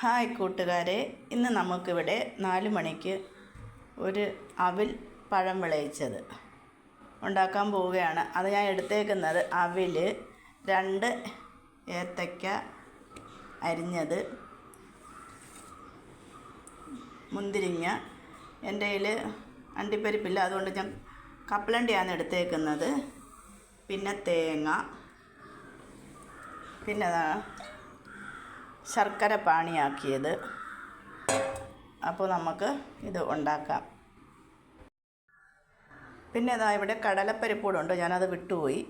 Hi കൂട്ടുകാരെ, ഇന്ന് നമുക്കിവിടെ 4 മണിക്ക് ഒരു അവിൽ പഴം വിളയിച്ചത് ഉണ്ടാക്കാൻ പോവുകയാണ്. അത് ഞാൻ എടുത്തേക്കുന്നത് അവിൽ, 2 ഏത്തയ്ക്ക അരിഞ്ഞത്, മുന്തിരിങ്ങ. എൻ്റെ കയ്യിൽ അണ്ടിപ്പരിപ്പില്ല, അതുകൊണ്ട് ഞാൻ കപ്പലണ്ടിയാണ് എടുത്തേക്കുന്നത്. പിന്നെ തേങ്ങ, പിന്നെ ശർക്കര പാനിയാക്കിയത്. അപ്പോൾ നമുക്ക് ഇത് ഉണ്ടാക്കാം. പിന്നെ ഇവിടെ കടലപ്പരിപ്പൂടുണ്ട്, ഞാനത് വിട്ടുപോയി.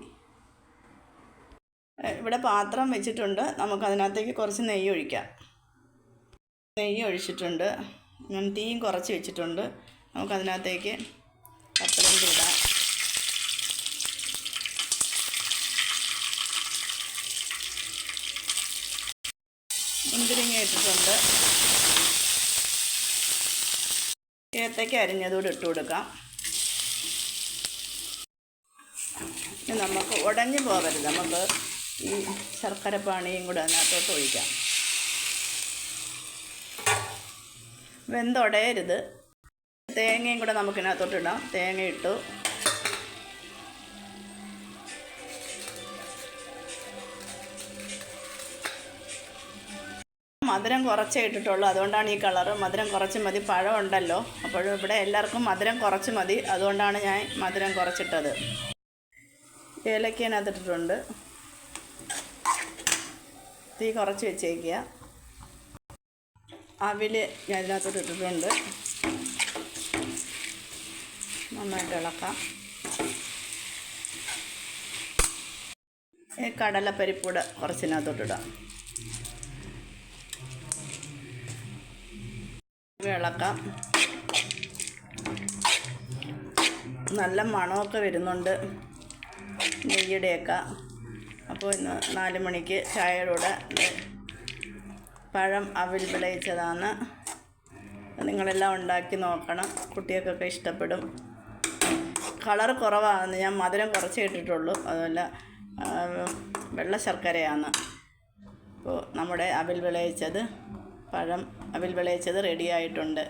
ഇവിടെ പാത്രം വെച്ചിട്ടുണ്ട്, നമുക്കതിനകത്തേക്ക് കുറച്ച് നെയ്യ് ഒഴിക്കാം. നെയ്യ് ഒഴിച്ചിട്ടുണ്ട്, ഞാൻ തീയും കുറച്ച് വെച്ചിട്ടുണ്ട്. നമുക്കതിനകത്തേക്ക് കപ്പലണ്ടി ഇടാം. മുന്തിരിങ്ങ ഇട്ടിട്ടുണ്ട്, ഏത്തയ്ക്ക അരിഞ്ഞതോടെ ഇട്ട് കൊടുക്കാം. ഇനി നമുക്ക് ഉടഞ്ഞു പോകരുത്, നമുക്ക് ഈ ശർക്കര പാനിയും കൂടെ അതിനകത്തോട്ട് ഒഴിക്കാം. വെന്തുടയരുത്. തേങ്ങയും കൂടെ നമുക്കിതിനകത്തോട്ടിടാം. തേങ്ങ ഇട്ടു. മധുരം കുറച്ചേ ഇട്ടിട്ടുള്ളൂ, അതുകൊണ്ടാണ് ഈ കളറ്. മധുരം കുറച്ച് മതി, പഴം ഉണ്ടല്ലോ. അപ്പോൾ ഇവിടെ എല്ലാവർക്കും മധുരം കുറച്ച് മതി, അതുകൊണ്ടാണ് ഞാൻ മധുരം കുറച്ചിട്ടത്. ഏലക്കതിനകത്തിട്ടിട്ടുണ്ട്. തീ കുറച്ച് വെച്ചേക്കുക. അവിൽ ഞാൻ ഇതിനകത്തോട്ട് ഇട്ടിട്ടുണ്ട്. നന്നായിട്ട് ഇളക്കാം. ഈ കടലപ്പരിപ്പൂടെ കുറച്ചിനകത്തോട്ടിടാം. ഇളക്കാം. നല്ല മണമൊക്കെ വരുന്നുണ്ട് നെയ്യുടെയൊക്കെ. അപ്പോൾ ഇന്ന് 4 മണിക്ക് ചായയുടെ കൂടെ പഴം അവിൽ വിളയിച്ചതാണ്. നിങ്ങളെല്ലാം ഉണ്ടാക്കി നോക്കണം, കുട്ടികൾക്കൊക്കെ ഇഷ്ടപ്പെടും. കളർ കുറവാണ്, ഞാൻ മധുരം കുറച്ചേ ഇട്ടിട്ടുള്ളൂ, അതുമല്ല വെള്ള ശർക്കരയാണ്. അപ്പോൾ നമ്മുടെ അവിൽ വിളയിച്ചത്, പഴം അവിൽ വിളയിച്ചത് റെഡി ആയിട്ടുണ്ട്.